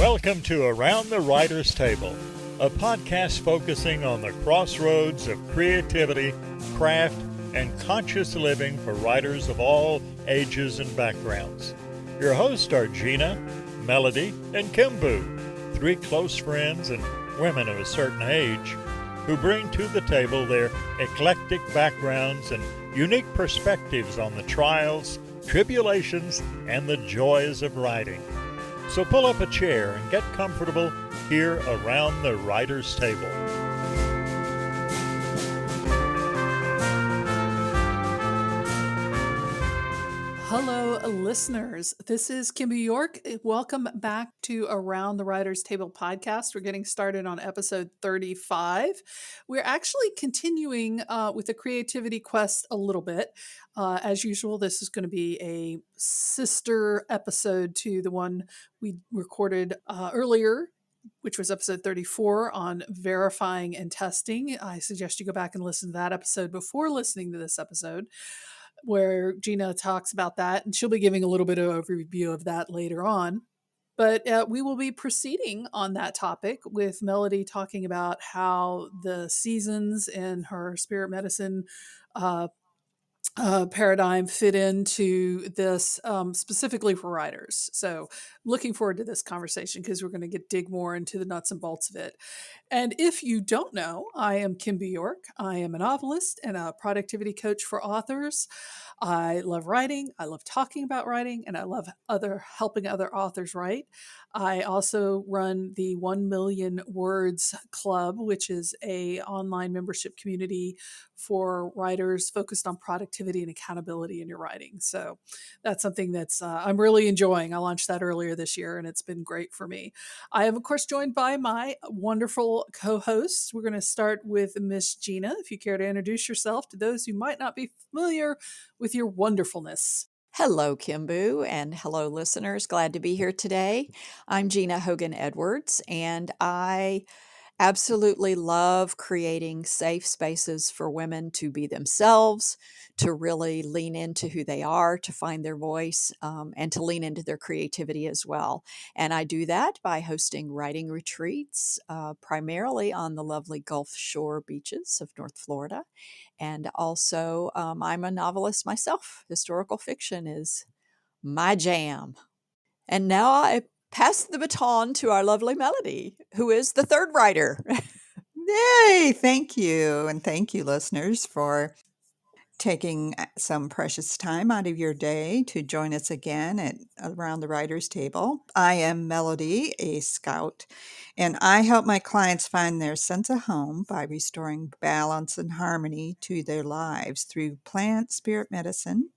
Welcome to Around the Writer's Table, a podcast focusing on the crossroads of creativity, craft, and conscious living for writers of all ages and backgrounds. Your hosts are Gina, Melody, and Kimbu, three close friends and women of a certain age who bring to the table their eclectic backgrounds and unique perspectives on the trials, tribulations, and the joys of writing. So pull up a chair and get comfortable here around the writer's table. Hello, listeners. This is Kimbu York. Welcome back to Around the Writer's Table podcast. We're getting started on episode 35. We're actually continuing with the creativity quest a little bit. As usual, this is going to be a sister episode to the one we recorded earlier, which was episode 34 on verifying and testing. I suggest you go back and listen to that episode before listening to this episode, where Gina talks about that, and she'll be giving a little bit of overview of that later on. But we will be proceeding on that topic with Melody talking about how the seasons in her spirit medicine paradigm fit into this specifically for writers. So looking forward to this conversation because we're going to dig more into the nuts and bolts of it. And if you don't know, I am Kimbu York. I am a novelist and a productivity coach for authors. I love writing. I love talking about writing, and I love helping other authors write. I also run the 1 Million Words Club, which is a online membership community for writers focused on productivity and accountability in your writing. So that's something that's I'm really enjoying. I launched that earlier this year, and it's been great for me. I am, of course, joined by my wonderful co-hosts. We're going to start with Miss Gina. If you care to introduce yourself to those who might not be familiar with your wonderfulness. Hello, Kimbu, and hello, listeners. Glad to be here today. I'm Gina Hogan Edwards, and I absolutely love creating safe spaces for women to be themselves, to really lean into who they are, to find their voice, and to lean into their creativity as well. And I do that by hosting writing retreats, primarily on the lovely Gulf Shore beaches of North Florida. And also, I'm a novelist myself. Historical fiction is my jam. And now I pass the baton to our lovely Melody, who is the third writer. Yay! Thank you. And thank you, listeners, for taking some precious time out of your day to join us again at Around the Writer's Table. I am Melody, a scout, and I help my clients find their sense of home by restoring balance and harmony to their lives through plant spirit medicine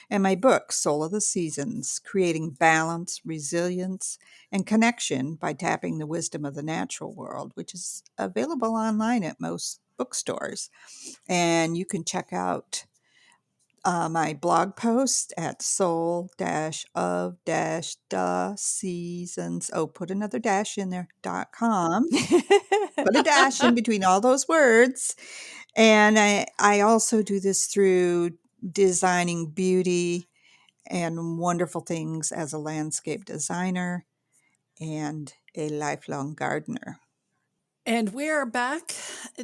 and my book, Soul of the Seasons, creating balance, resilience, and connection by tapping the wisdom of the natural world, which is available online at most bookstores. And you can check out my blog post at soul-of-the-seasons. Oh, put another dash in there, .com. Put a dash in between all those words. And I also do this through designing beauty and wonderful things as a landscape designer and a lifelong gardener. And we're back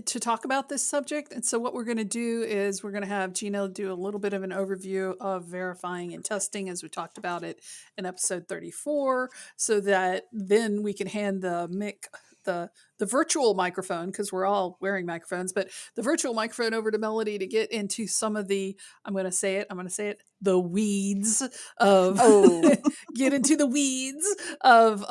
to talk about this subject. And so what we're going to do is we're going to have Gina do a little bit of an overview of verifying and testing as we talked about it in episode 34, so that then we can hand the mic, the virtual microphone, because we're all wearing microphones, but the virtual microphone over to Melody to get into some of the, I'm going to say it, the weeds of, get into the weeds of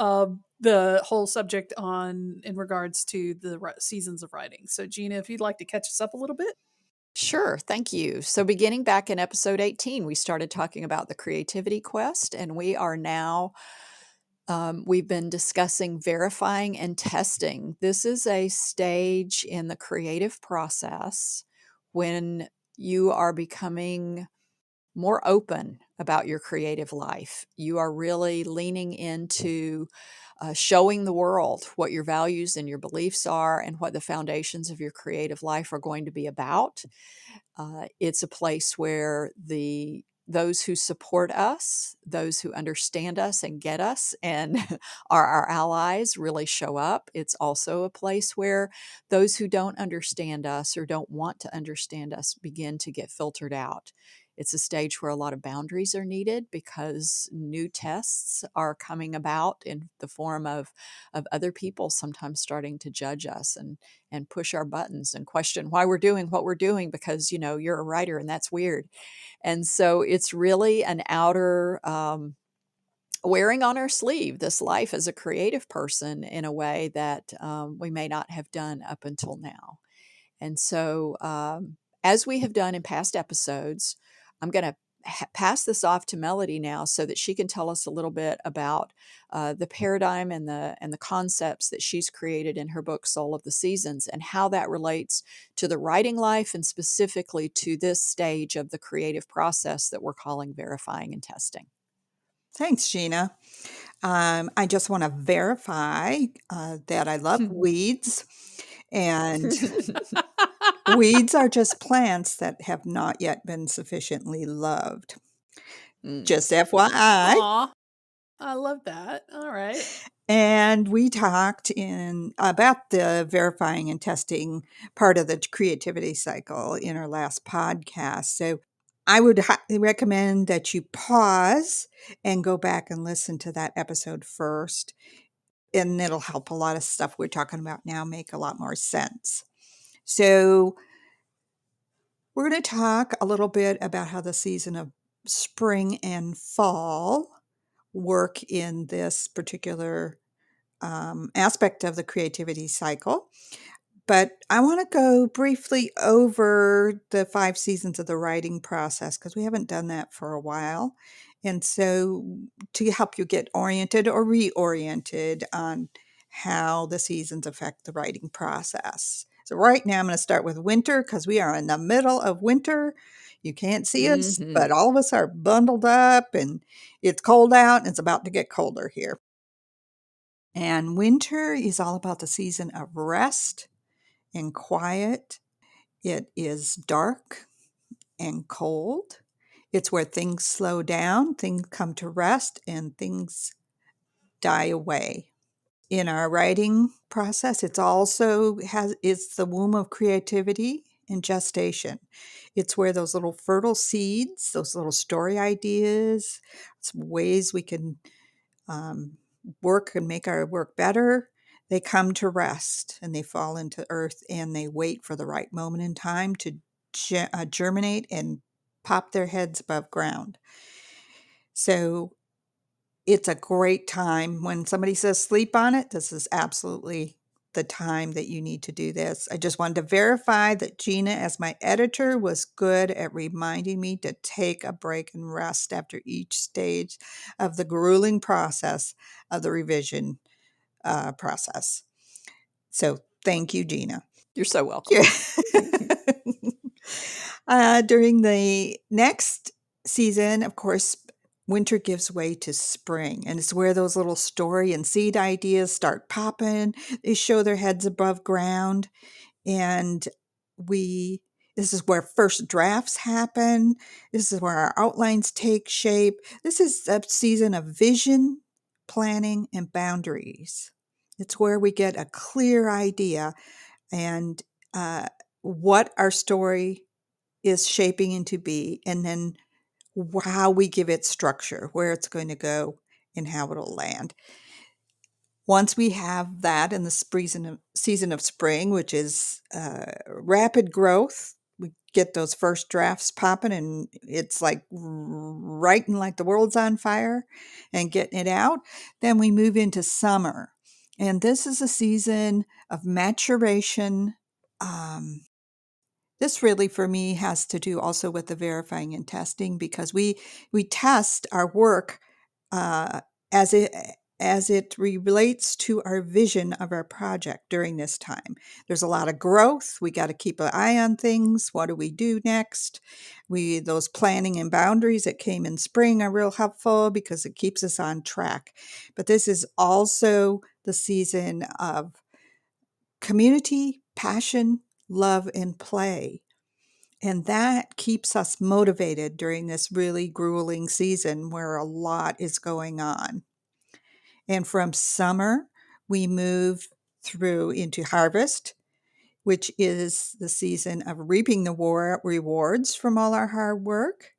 the whole subject in regards to the seasons of writing. So Gina, if you'd like to catch us up a little bit. Sure, thank you. So, beginning back in episode 18, we started talking about the creativity quest, and we are now, we've been discussing verifying and testing. This is a stage in the creative process when you are becoming more open about your creative life. You are really leaning into showing the world what your values and your beliefs are and what the foundations of your creative life are going to be about. It's a place where the those who support us, those who understand us and get us and are our allies really show up. It's also a place where those who don't understand us or don't want to understand us begin to get filtered out. It's a stage where a lot of boundaries are needed because new tests are coming about in the form of other people sometimes starting to judge us and push our buttons and question why we're doing what we're doing because, you're a writer and that's weird. And so it's really an outer wearing on our sleeve this life as a creative person in a way that we may not have done up until now. And so, as we have done in past episodes, I'm going to pass this off to Melody now so that she can tell us a little bit about the paradigm and the concepts that she's created in her book Soul of the Seasons and how that relates to the writing life and specifically to this stage of the creative process that we're calling verifying and testing. Thanks, Gina. I just want to verify that I love weeds, and weeds are just plants that have not yet been sufficiently loved. Mm. Just FYI. Aw, I love that. All right. And we talked in about the verifying and testing part of the creativity cycle in our last podcast. So I would highly recommend that you pause and go back and listen to that episode first. And it'll help a lot of stuff we're talking about now make a lot more sense. So we're going to talk a little bit about how the season of spring and fall work in this particular aspect of the creativity cycle. But I want to go briefly over the 5 seasons of the writing process because we haven't done that for a while. And so, to help you get oriented or reoriented on how the seasons affect the writing process. So, right now, I'm going to start with winter because we are in the middle of winter. You can't see us, Hmm. but all of us are bundled up and it's cold out and it's about to get colder here. And winter is all about the season of rest and quiet. It is dark and cold. It's where things slow down, things come to rest, and things die away. In our writing process, it's the womb of creativity and gestation. It's where those little fertile seeds, those little story ideas, some ways we can work and make our work better, they come to rest and they fall into earth and they wait for the right moment in time to germinate and pop their heads above ground. So it's a great time. When somebody says sleep on it, this is absolutely the time that you need to do this. I just wanted to verify that Gina, as my editor, was good at reminding me to take a break and rest after each stage of the grueling process of the revision process. So thank you, Gina. You're so welcome. Yeah. During the next season, of course, winter gives way to spring, and it's where those little story and seed ideas start popping. They show their heads above ground, and we this is where first drafts happen. This is where our outlines take shape. This is a season of vision, planning, and boundaries. It's where we get a clear idea and what our story is shaping into be, and then how we give it structure, where it's going to go, and how it'll land. Once we have that in the season of spring, which is rapid growth, we get those first drafts popping, and it's like writing like the world's on fire and getting it out. Then we move into summer, and this is a season of maturation. Um, this really, for me, has to do also with the verifying and testing because we test our work uh, as it relates to our vision of our project during this time. There's a lot of growth. We got to keep an eye on things. What do we do next? We those planning and boundaries that came in spring are real helpful because it keeps us on track. But this is also the season of community, passion, love, and play. And that keeps us motivated during this really grueling season where a lot is going on. And from summer, we move through into harvest, which is the season of reaping the rewards from all our hard work.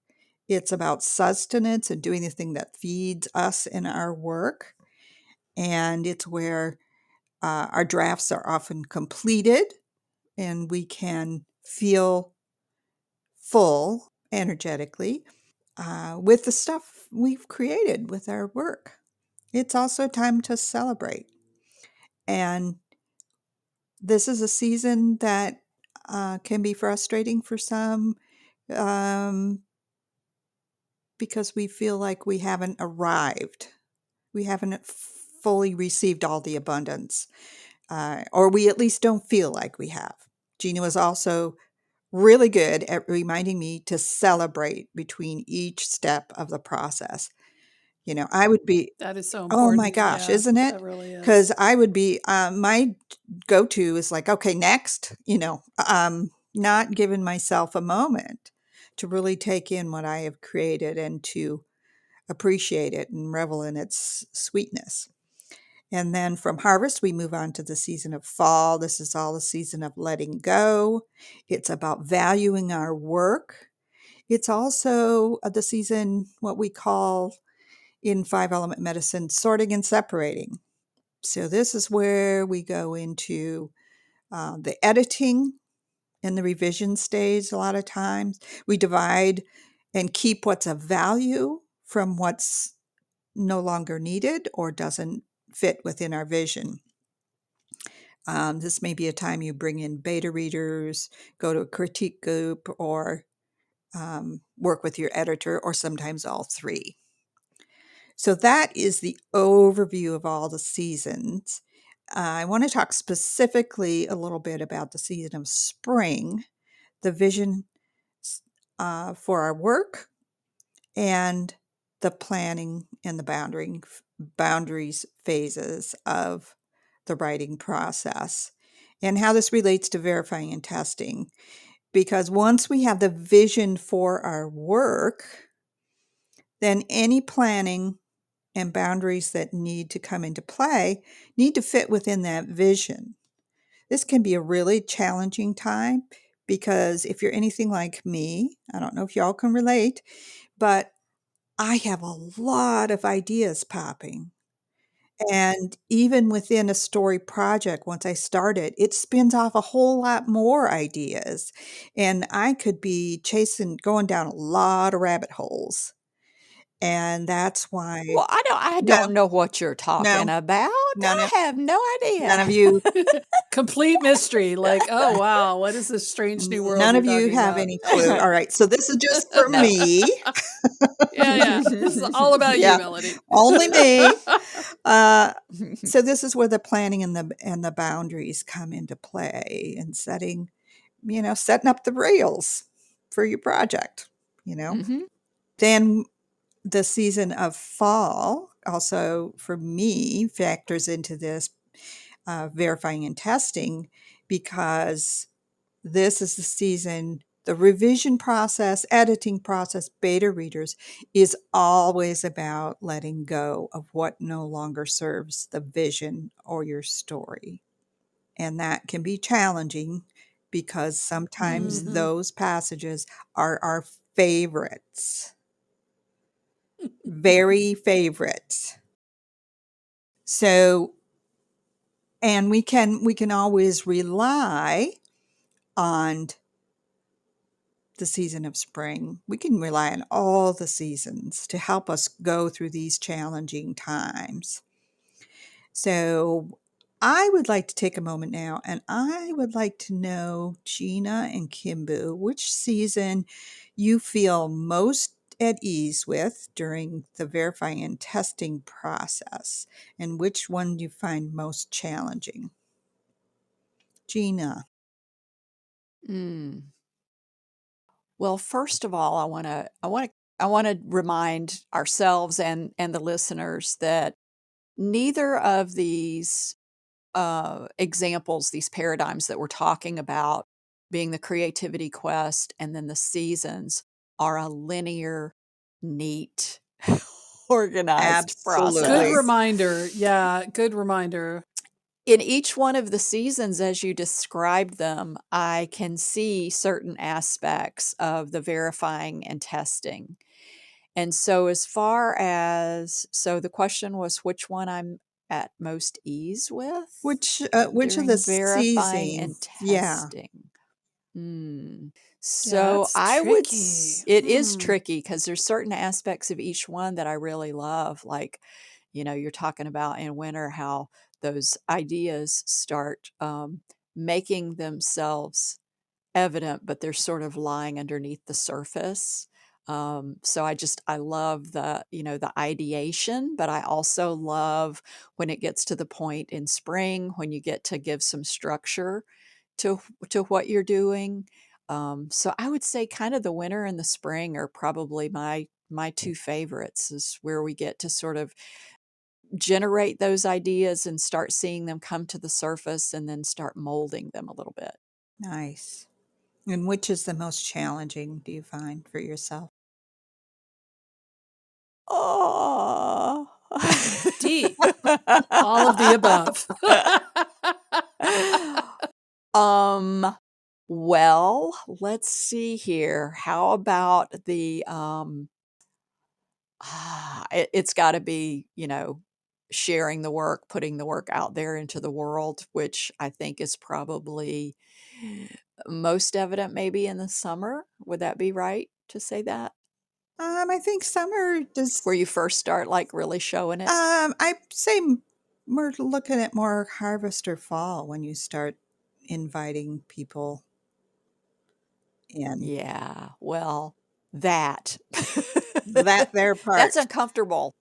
It's about sustenance and doing the thing that feeds us in our work. And it's where our drafts are often completed and we can feel full energetically with the stuff we've created with our work. It's also time to celebrate. And this is a season that can be frustrating for some um, because we feel like we haven't arrived. We haven't fully received all the abundance, or we at least don't feel like we have. Gina was also really good at reminding me to celebrate between each step of the process. I would be, That is so oh my important. gosh, Yeah, isn't that it? really Because is. I would be, my go to is like, okay, next, not giving myself a moment to really take in what I have created and to appreciate it and revel in its sweetness. And then from harvest, we move on to the season of fall. This is all the season of letting go. It's about valuing our work. It's also the season, what we call in five element medicine, sorting and separating. So this is where we go into the editing and the revision stage. A lot of times we divide and keep what's of value from what's no longer needed or doesn't fit within our vision. This may be a time you bring in beta readers, go to a critique group, or work with your editor, or sometimes all three. So that is the overview of all the seasons. I want to talk specifically a little bit about the season of spring, the vision for our work, and the planning and the boundaries phases of the writing process, and how this relates to verifying and testing. Because once we have the vision for our work, then any planning and boundaries that need to come into play need to fit within that vision. This can be a really challenging time because if you're anything like me, I don't know if y'all can relate, but I have a lot of ideas popping. And even within a story project, once I start it, it spins off a whole lot more ideas. And I could be going down a lot of rabbit holes. And that's why, Well, I no, don't know what you're no, talking about. none I of, have no none idea. of you, Complete mystery. Like, oh wow, what is this strange new world none you're of you talking have about? any clue. All right. So this is just for No. me. Yeah, yeah. This is all about you, Yeah, Melody. only me. Uh, so this is where the planning and the boundaries come into play, and setting up the rails for your project. You know, Hmm. then the season of fall also for me factors into this verifying and testing because this is the season. The revision process, editing process, beta readers is always about letting go of what no longer serves the vision or your story. And that can be challenging because sometimes Hmm. Hmm. those passages are our favorites, very favorites. So, and we can always rely on the season of spring. We can rely on all the seasons to help us go through these challenging times. So, I would like to take a moment now and I would like to know, Gina and Kimbu, which season you feel most at ease with during the verifying and testing process, and which one do you find most challenging? Gina. Mm. Well, first of all, I want to remind ourselves and the listeners that neither of these examples, these paradigms that we're talking about, being the creativity quest, and then the seasons are a linear, neat, organized Good Absolutely. process. reminder. Yeah, good reminder. In each one of the seasons, as you describe them, I can see certain aspects of the verifying and testing. And so, so the question was which one I'm at most ease with Which of the during verifying and seasons? Yeah, testing. Hmm. Yeah, So that's tricky. it is tricky because there's certain aspects of each one that I really love. Like, you're talking about in winter how those ideas start making themselves evident, but they're sort of lying underneath the surface. So I love the ideation, but I also love when it gets to the point in spring when you get to give some structure to what you're doing. So I would say kind of the winter and the spring are probably my two favorites, is where we get to sort of generate those ideas and start seeing them come to the surface and then start molding them a little bit. nice. And which is the most challenging, do you find, for yourself? Oh. D. All of the above. um, well, let's see here. How about it's got to be, sharing the work, putting the work out there into the world, which I think is probably most evident maybe in the summer. Would that be right to say that? I think summer Where does. you first start like really showing it? I say we're looking at more harvest or fall when you start inviting people in. Yeah, well, that. That their That's part. uncomfortable.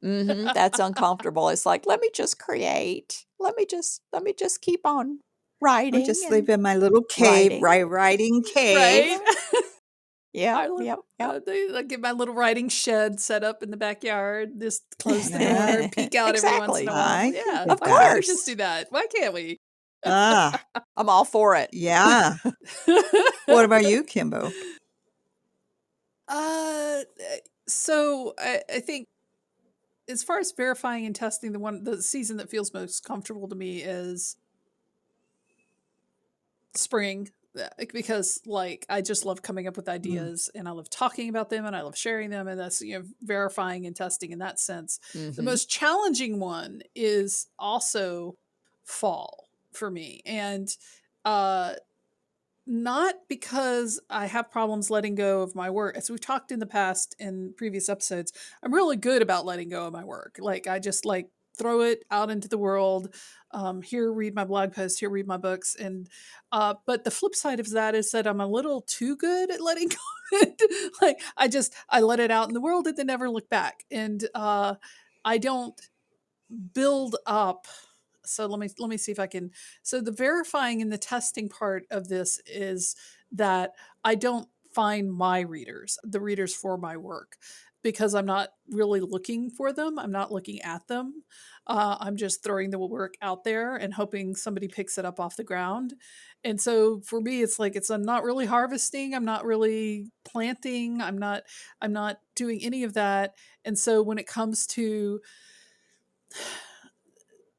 That's uncomfortable. It's like, "Let me just create. Let me just keep on I writing just live and in my little cave, writing." writing cave. Right? Yep, I love yep, yep. I get my little writing shed set up in the backyard, just close the door and peek out every once in a Exactly. while. I can Yeah, Of get why can't that. we just do course. that? Why can't we? Ah, I'm all for it. yeah. What about you, Kimbo? uh, so I think as far as verifying and testing, the season that feels most comfortable to me is spring, because like I just love coming up with Mm, ideas and I love talking about them and I love sharing them, and that's verifying and testing in that sense. The Mhm. most challenging one is also fall for me, and uh not because I have problems letting go of my work. As we've talked in the past in previous episodes, I'm really good about letting go of my work. Like I just like throw it out into the world. Here, read my blog post. Here, read my books. And but the flip side of that is that I'm a little too good at letting go. Of it. Like I let it out in the world and then never look back. And I don't build up. So let me see if I can. So the verifying and the testing part of this is that I don't find my readers, the readers for my work, because I'm not really looking for them. I'm not looking at them. I'm just throwing the work out there and hoping somebody picks it up off the ground. And so for me, it's like I'm not really harvesting. I'm not really planting. I'm not doing any of that. And so when it comes to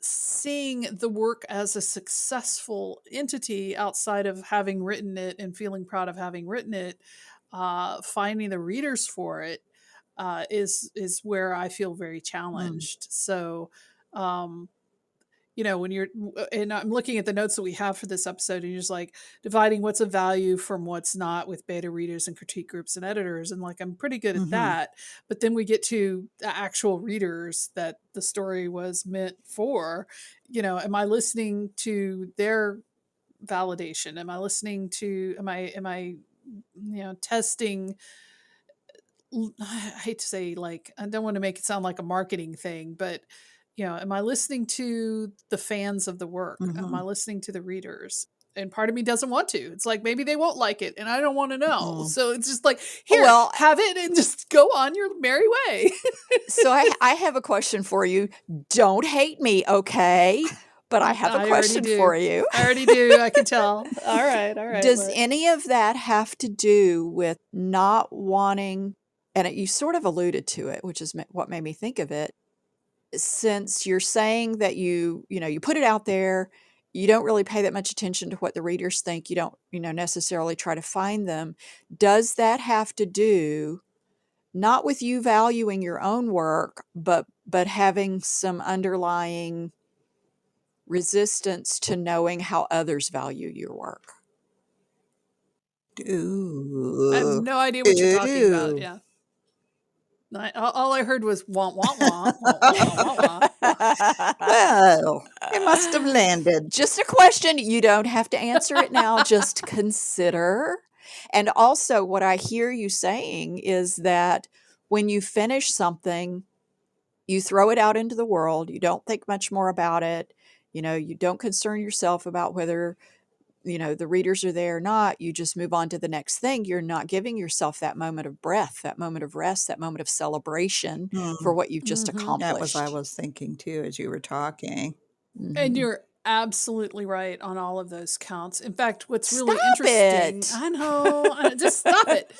seeing the work as a successful entity outside of having written it and feeling proud of having written it, finding the readers for it is where I feel very mm, challenged. So, um, when you're, and I'm looking at the notes that we have for this episode, and you're just like dividing what's of value from what's not with beta readers and critique groups and editors. And like, I'm pretty good at mhm, that. But then we get to the actual readers that the story was meant for. Am I listening to their validation? Am I listening to, am I testing? I hate to say, like, I don't want to make it sound like a marketing thing, but am I listening to the fans of the work? Am I mhm, listening to the readers? And part of me doesn't want to. It's like maybe they won't like it and I don't want to know. mm. So it's just like, here, Well, have it and just go on your merry way. so I have a question for you. Don't hate me, okay? but I have a I already question do. for you. I already do. I can tell. All right. All right. Does What? any of that have to do with not wanting, and you sort of alluded to it, which is what made me think of it, since you're saying that you put it out there, you don't really pay that much attention to what the readers think, you don't, necessarily try to find them. Does that have to do not with you valuing your own work, but having some underlying resistance to knowing how others value your work? I have Ooh. no idea what you're talking about. Ooh. Yeah. All I heard was wah wah wah wah wah wah wah wah. Wah. Well, it must have landed. Just a question. You don't have to answer it now. Just consider. And also, what I hear you saying is that when you finish something, you throw it out into the world. You don't think much more about it. You don't concern yourself about whether, the readers are there or not. You just move on to the next thing. You're not giving yourself that moment of breath, that moment of rest, that moment of celebration for Hmm. what you've just Hmm. That was I accomplished. was thinking too as you were talking. And Mhm. you're absolutely right on all of those counts. In fact, what's really Stop interesting, it. I know, just stop it.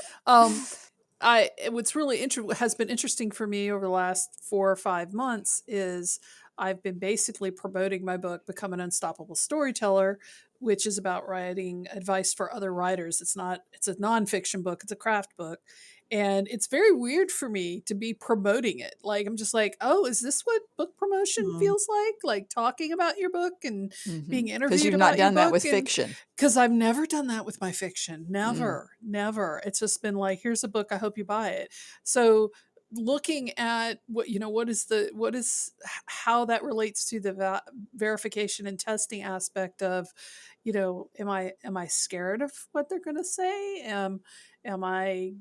What's really has been interesting for me over the last 4 or 5 months is I've been basically promoting my book, Become an Unstoppable Storyteller, which is about writing advice for other writers. It's a nonfiction book, it's a craft book. And it's very weird for me to be promoting it. Like, I'm just like, oh, is this what book promotion Mm. feels like? Like talking about your book and being Because interviewed you've not about your done that book. with And fiction. because I've never done that with my fiction. Mm. Never, never. It's just been like, here's a book. I hope you buy it. So looking at what is how that relates to the verification and testing aspect of, am I scared of what they're going to say? Am I,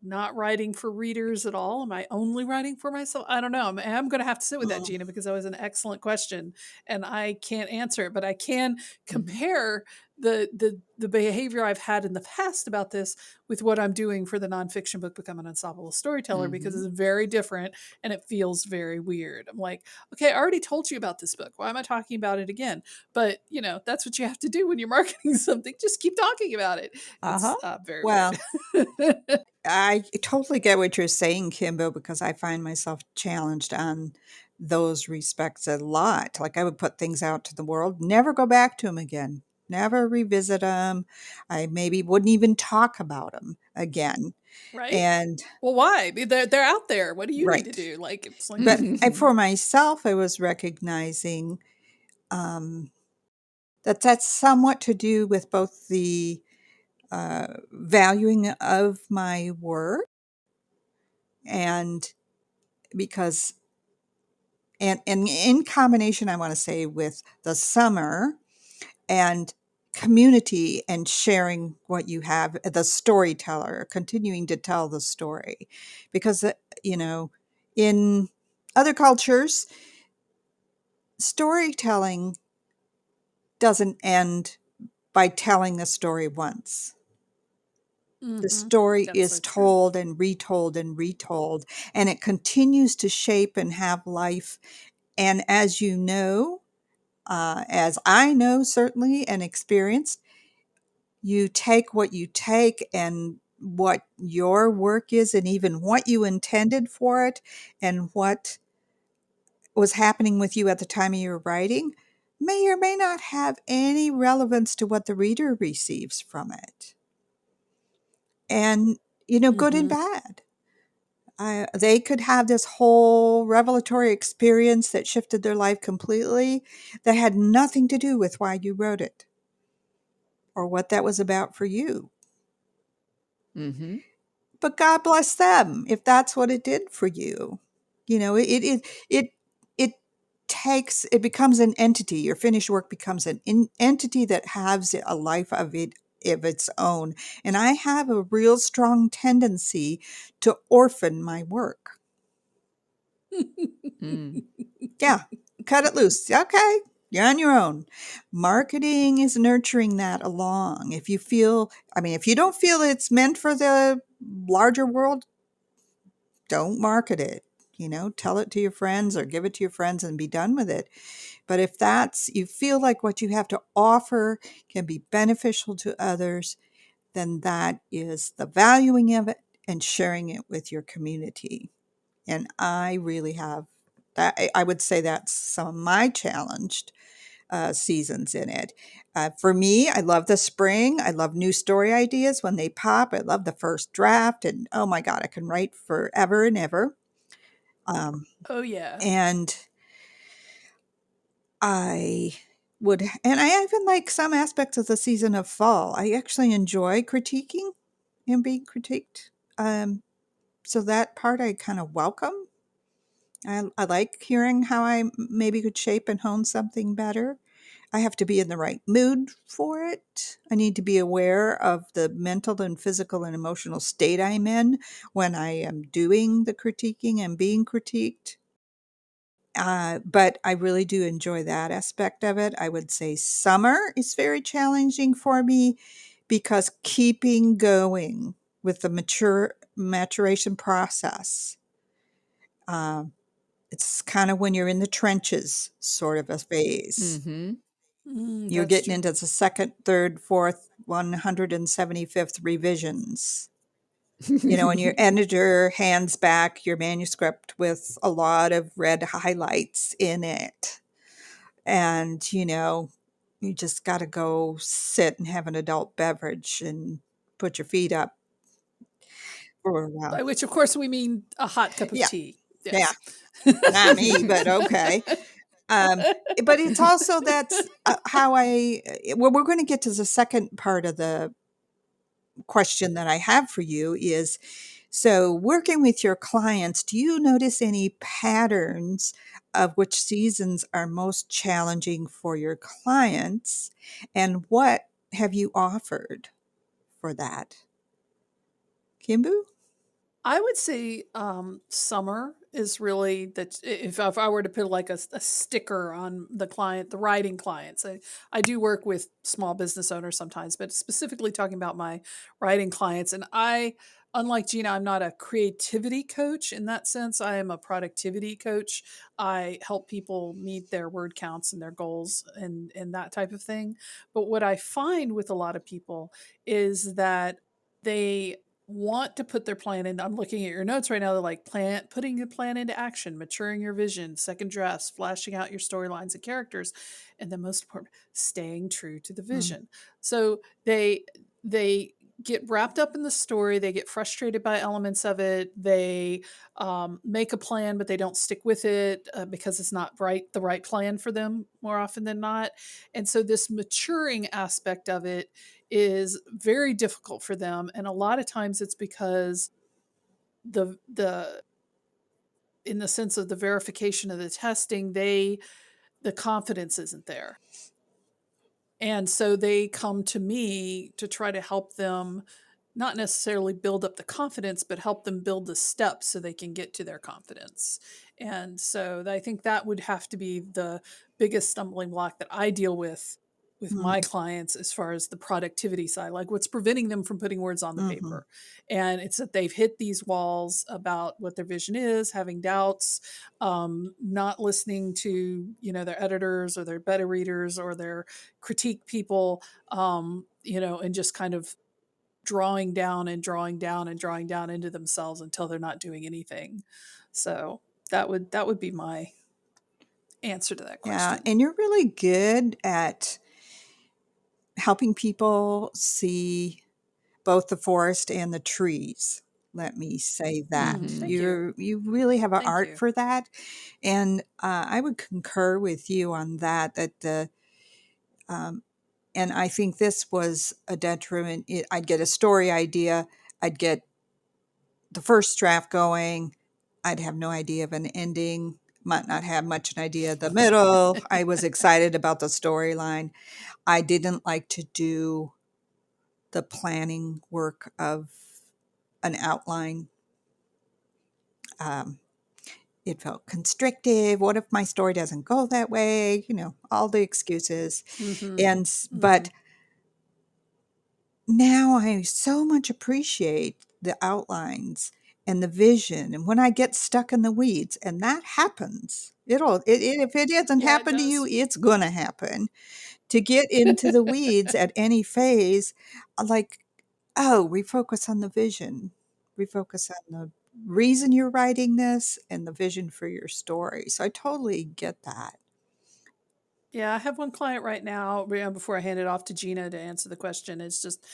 not writing for readers at all? Am I only writing for myself? I don't know. I'm going to have to sit with that, Mm. Gina, because that was an excellent question and I can't answer it, but I can Mhm. compare the behavior I've had in the past about this with what I'm doing for the nonfiction book Become an Unstoppable Storyteller, because Mhm. it's very different and it feels very weird. I'm like, okay, I already told you about this book. Why am I talking about it again? But that's what you have to do when you're marketing something. Just keep talking about it. It's Uh-huh. very weird. Well, I totally get what you're saying, Kimbo, because I find myself challenged on those respects a lot. Like I would put things out to the world, never go back to them again, never revisit them. I maybe wouldn't even talk about them again. Right? And Well, why? They're out there. What do you need to right. do? Like, it's like, But for myself, I was recognizing um, that that's somewhat to do with both the valuing of my work and because and in combination I want to say with the summer and community and sharing what you have, the storyteller continuing to tell the story, because you know in other cultures storytelling doesn't end by telling the story once. The mm-hmm. story That's is so true. told and retold and retold, and it continues to shape and have life. And as you know, as I know certainly and experienced, you take what you take and what your work is, and even what you intended for it, and what was happening with you at the time of your writing may or may not have any relevance to what the reader receives from it. And, good and Mm-hmm. bad. They could have this whole revelatory experience that shifted their life completely that had nothing to do with why you wrote it or what that was about for you. Mhm. But God bless them if that's what it did for you. It it it becomes an entity. Your finished work becomes an entity that has a life of its own. And I have a real strong tendency to orphan my work. Mm. Yeah, cut it loose. Okay, you're on your own. Marketing is nurturing that along. If you don't feel it's meant for the larger world, don't market it. tell it to your friends or give it to your friends and be done with it. But if that's, you feel like what you have to offer can be beneficial to others, then that is the valuing of it and sharing it with your community. And I really have that. I would say that's some of my challenged seasons in it. For me, I love the spring. I love new story ideas when they pop. I love the first draft. And oh my God, I can write forever and ever. Um, Oh yeah. and I and I even like some aspects of the season of fall. I actually enjoy critiquing and being critiqued. Um, so that part I kind of welcome. I like hearing how I maybe could shape and hone something better. I have to be in the right mood for it. I need to be aware of the mental and physical and emotional state I'm in when I am doing the critiquing and being critiqued. But I really do enjoy that aspect of it. I would say summer is very challenging for me because keeping going with the maturation process. Um, it's kind of when you're in the trenches sort of a phase. Mm-hmm. You're That's getting true. into the second, third, fourth, 175th revisions. And your editor hands back your manuscript with a lot of red highlights in it. And, you just got to go sit and have an adult beverage and put your feet up for a while. By which, of course, we mean a hot cup of Yeah, tea. yeah, Yes. not me, but okay. Um, but it's also that's how well, we're going to get to the second part of the question that I have for you is, so working with your clients, do you notice any patterns of which seasons are most challenging for your clients? And what have you offered for that? Kimbu? I would say summer is really that. If I were to put like a sticker on the client, the writing clients, I do work with small business owners sometimes, but specifically talking about my writing clients. And unlike Gina, I'm not a creativity coach in that sense. I am a productivity coach. I help people meet their word counts and their goals and that type of thing. But what I find with a lot of people is that they want to put their plan in. I'm looking at your notes right now. They're like putting your plan into action, maturing your vision, second drafts, flashing out your storylines and characters, and then most important, staying true to the Mm, vision. So they get wrapped up in the story. They get frustrated by elements of it. They make a plan, but they don't stick with it because it's not the right plan for them more often than not. And so this maturing aspect of it is very difficult for them, and a lot of times it's because the in the sense of the verification of the testing, the confidence isn't there, and so they come to me to try to help them not necessarily build up the confidence, but help them build the steps so they can get to their confidence. And so I think that would have to be the biggest stumbling block that I deal with my mm, clients as far as the productivity side, like what's preventing them from putting words on the mhm, paper. And it's that they've hit these walls about what their vision is, having doubts, not listening to, their editors or their beta readers or their critique people, and just kind of drawing down and drawing down and drawing down into themselves until they're not doing anything. So that would be my answer to that yeah, question. and you're really good at helping people see both the forest and the trees. Let me say that. Mm-hmm. Thank you. You really have an Thank art you. for that. And I would concur with you on that, um, and I think this was a detriment. I'd get a story idea, I'd get the first draft going, I'd have no idea of an ending, might not have much an idea of the middle. I was excited about the storyline. I didn't like to do the planning work of an outline. Um, it felt constrictive. What if my story doesn't go that way? All the excuses. Mhm. But Mhm. now I so much appreciate the outlines and the vision. And when I get stuck in the weeds, and that happens, if it doesn't Yeah, it happen to you, does. it's going to happen. To get into the weeds at any phase, like, oh, refocus on the vision, refocus on the reason you're writing this and the vision for your story. So I totally get that. Yeah, I have one client right now. Before I hand it off to Gina to answer the question, it's just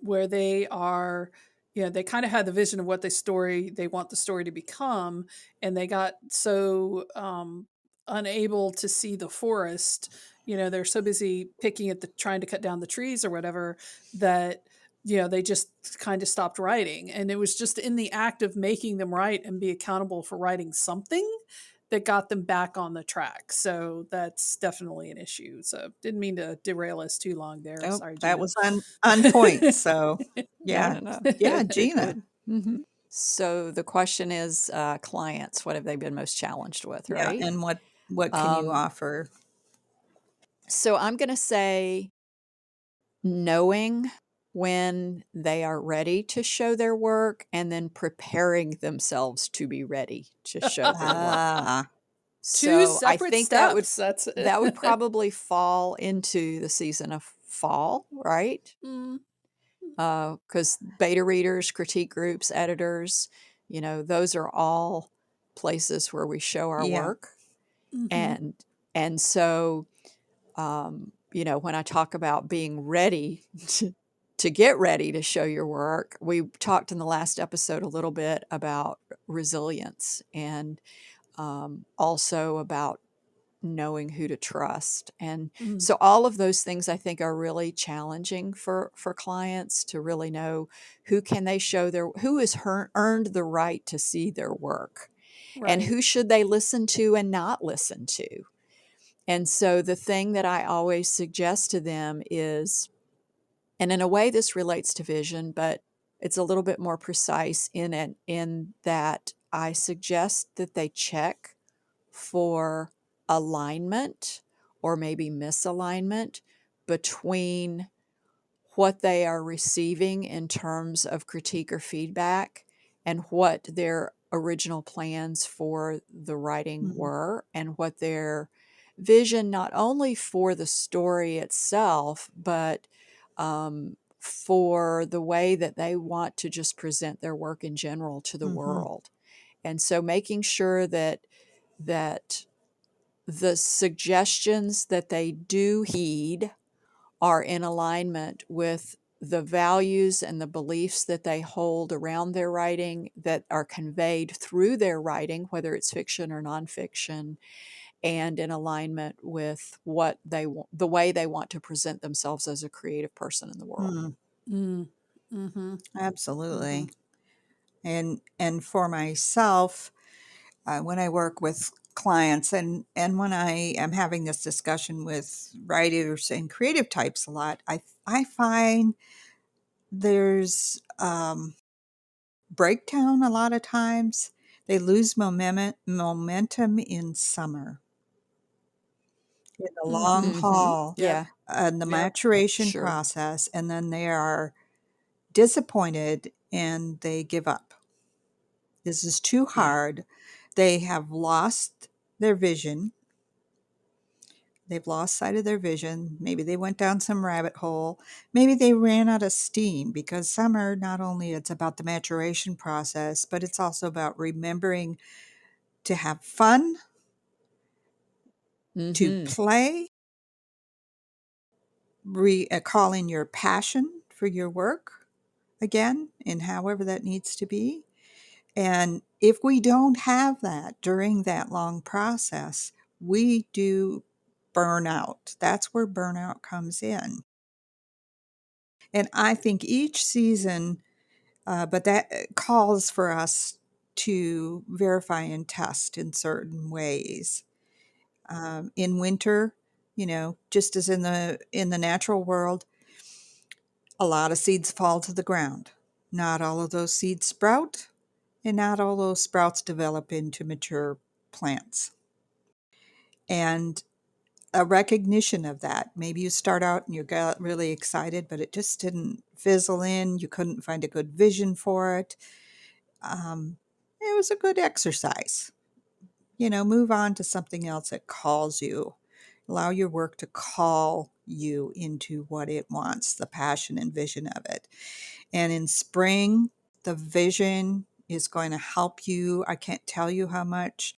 where they are. They kind of had the vision of what they want the story to become, and they got so unable to see the forest. They're so busy picking at trying to cut down the trees or whatever that they just kind of stopped writing, and it was just in the act of making them write and be accountable for writing something that got them back on the track. So that's definitely an issue. So didn't mean to derail us too long there. Oh, Sorry, that Gina. was on point. So No, yeah, no, no. yeah, Good, Gina. good. So the question is, clients, what have they been most challenged with, Yeah, right? and what can you Um, offer? so I'm going to say knowing when they are ready to show their work and then preparing themselves to be ready to show their work. Ah, Two So I separate think steps. That's that would it. probably fall into the season of fall, right? Mm, Because beta readers, critique groups, editors, those are all places where we show our yeah. work. mm-hmm. And so, when I talk about being ready to get ready to show your work, we talked in the last episode a little bit about resilience and also about knowing who to trust. And Mm, so all of those things I think are really challenging for clients to really know who has earned the right to see their work and right. who should they listen to and not listen to. And so the thing that I always suggest to them is, and in a way this relates to vision, but it's a little bit more precise in that I suggest that they check for alignment or maybe misalignment between what they are receiving in terms of critique or feedback and what their original plans for the writing Mhm, were and what their vision not only for the story itself but for the way that they want to just present their work in general to the mhm, world. And so making sure that the suggestions that they do heed are in alignment with the values and the beliefs that they hold around their writing that are conveyed through their writing, whether it's fiction or nonfiction, and in alignment with the way they want to present themselves as a creative person in the world. mm, Mm, mm-hmm. Mm-hmm. absolutely. And for myself, when I work with clients and when I am having this discussion with writers and creative types a lot, I find there's breakdown a lot of times. They lose momentum in summer, in the long Mm-hmm. haul, Yep. Yeah, and the Yep. maturation sure. process, and then they are disappointed and they give up. This is too Yeah. hard. They have lost their vision. They've lost sight of their vision. Maybe they went down some rabbit hole. Maybe they ran out of steam because summer, not only it's about the maturation process, but it's also about remembering to have fun, to Mm-hmm. play, calling your passion for your work again, and however that needs to be. And if we don't have that during that long process, we do burn out. That's where burnout comes in. And I think each season, but that calls for us to verify and test in certain ways. In winter, just as in the natural world, a lot of seeds fall to the ground. Not all of those seeds sprout, and not all those sprouts develop into mature plants. And a recognition of that. Maybe you start out and you got really excited, but it just didn't fizzle in. You couldn't find a good vision for it. it was a good exercise. Move on to something else that calls you. Allow your work to call you into what it wants, the passion and vision of it. And in spring, the vision is going to help you. I can't tell you how much.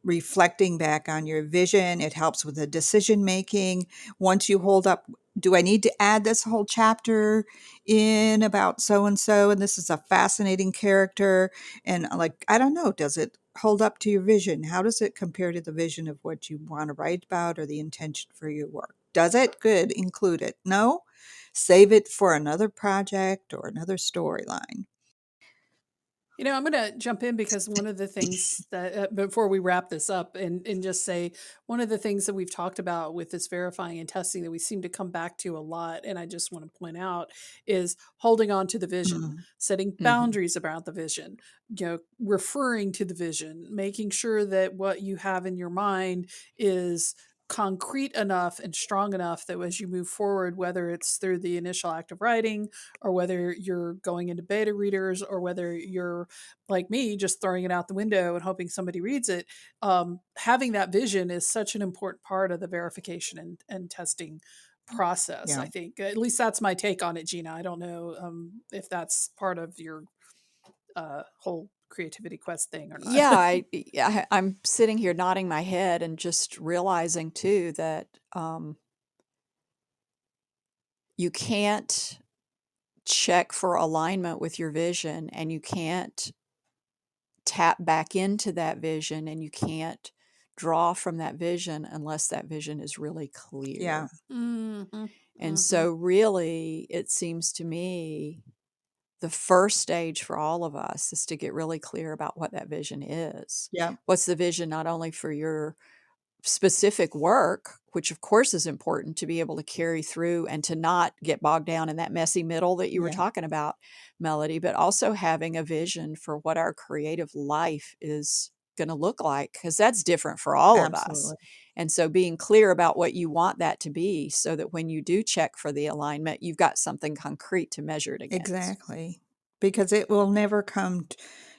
Reflecting back on your vision, it helps with the decision making. Once you hold up, do I need to add this whole chapter in about so and so? And this is a fascinating character. And like, I don't know, does it hold up to your vision? How does it compare to the vision of what you want to write about or the intention for your work? Does it? Good. Include it. No? Save it for another project or another storyline. I'm going to jump in because one of the things that, before we wrap this up, and just say, one of the things that we've talked about with this verifying and testing that we seem to come back to a lot, and I just want to point out, is holding on to the vision, Mm. setting Mhm. boundaries about the vision, referring to the vision, making sure that what you have in your mind is concrete enough and strong enough that as you move forward, whether it's through the initial act of writing, or whether you're going into beta readers, or whether you're like me, just throwing it out the window and hoping somebody reads it, having that vision is such an important part of the verification and testing process. Yeah. I think, at least that's my take on it, Gina. I don't know if that's part of your whole creativity quest thing or not. Yeah, I'm sitting here nodding my head and just realizing too that you can't check for alignment with your vision, and you can't tap back into that vision, and you can't draw from that vision unless that vision is really Yeah. clear. hmm And hmm so, really, it seems to me the first stage for all of us is to get really clear about what that vision is. Yeah. What's the vision not only for your specific work, which of course is important to be able to carry through and to not get bogged down in that messy middle that you were Yeah. talking about, Melody, but also having a vision for what our creative life is going to look like, because that's different for all of us. Absolutely. And so being clear about what you want that to be, so that when you do check for the alignment, you've got something concrete to measure it against. Exactly. Because it will never come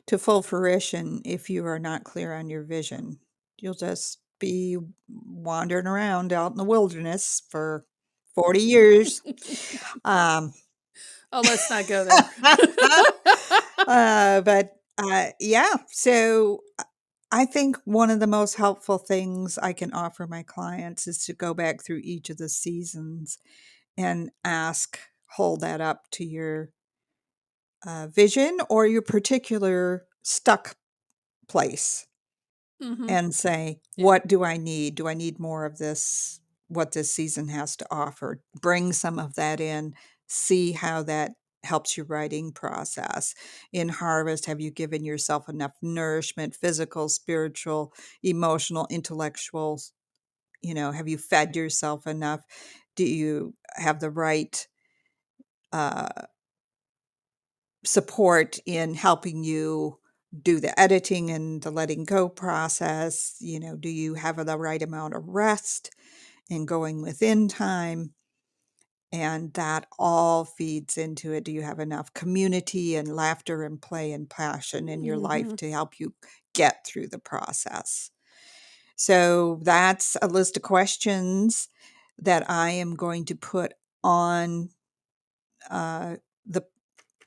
to full fruition if you are not clear on your vision. You'll just be wandering around out in the wilderness for 40 years. Um, Oh, let's not go there. yeah, so I think one of the most helpful things I can offer my clients is to go back through each of the seasons and hold that up to your vision or your particular stuck place hmm and say, Yeah. what do I need? Do I need more of this? What this season has to offer? Bring some of that in, see how that helps your writing process. In harvest, have you given yourself enough nourishment, physical, spiritual, emotional, intellectual? Have you fed yourself enough? Do you have the right uh, support in helping you do the editing and the letting go process? Do you have the right amount of rest and going within time? And that all feeds into it. Do you have enough community and laughter and play and passion in your life hmm to help you get through the process? So that's a list of questions that I am going to put on uh, the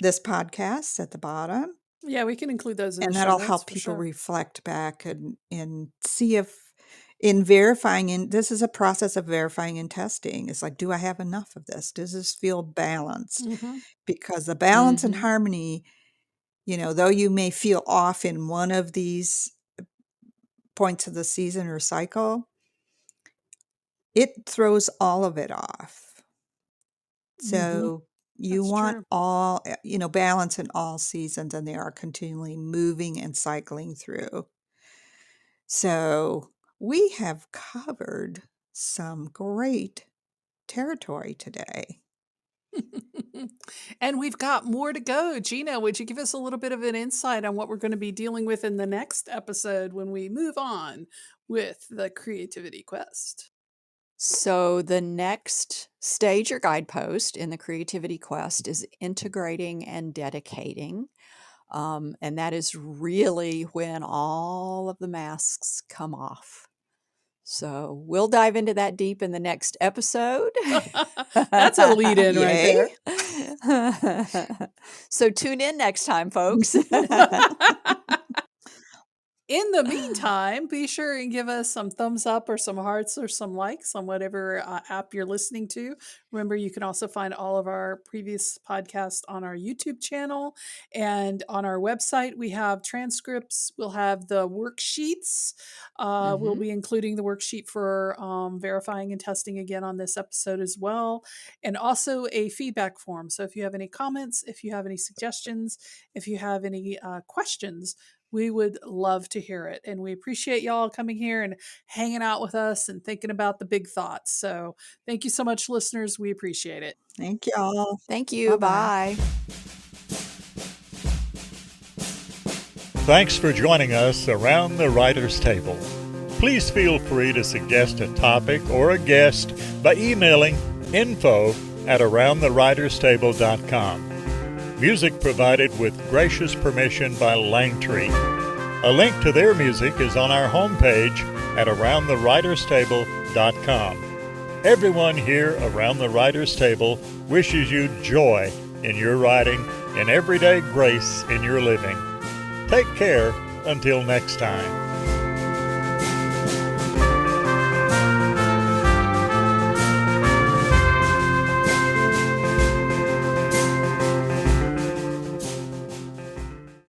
this podcast at the bottom. Yeah, we can include those in the And show that'll notes help for people sure. reflect back and see if in verifying, and this is a process of verifying and testing. It's like, do I have enough of this? Does this feel balanced? hmm Because the balance and Hmm. harmony, though you may feel off in one of these points of the season or cycle, it throws all of it off. hmm So you That's want true. balance in all seasons, and they are continually moving and cycling through. So we have covered some great territory today. And we've got more to go. Gina, would you give us a little bit of an insight on what we're going to be dealing with in the next episode when we move on with the creativity quest? So, the next stage or guidepost in the creativity quest is integrating and dedicating. And that is really when all of the masks come off. So we'll dive into that deep in the next episode. That's a lead in right Yay. there. So tune in next time, folks. In the meantime, be sure and give us some thumbs up or some hearts or some likes on whatever app you're listening to. Remember, you can also find all of our previous podcasts on our YouTube channel and on our website. We have transcripts, we'll have the worksheets. We'll be including the worksheet for verifying and testing again on this episode as well, and also a feedback form. So if you have any comments, if you have any suggestions, if you have any questions, we would love to hear it. And we appreciate y'all coming here and hanging out with us and thinking about the big thoughts. So thank you so much, listeners. We appreciate it. Thank y'all. Thank you. Bye-bye. Bye. Thanks for joining us around the writer's table. Please feel free to suggest a topic or a guest by emailing info@aroundthewriterstable.com. Music provided with gracious permission by Langtree. A link to their music is on our homepage at aroundthewriterstable.com. Everyone here around the Writer's Table wishes you joy in your writing and everyday grace in your living. Take care until next time.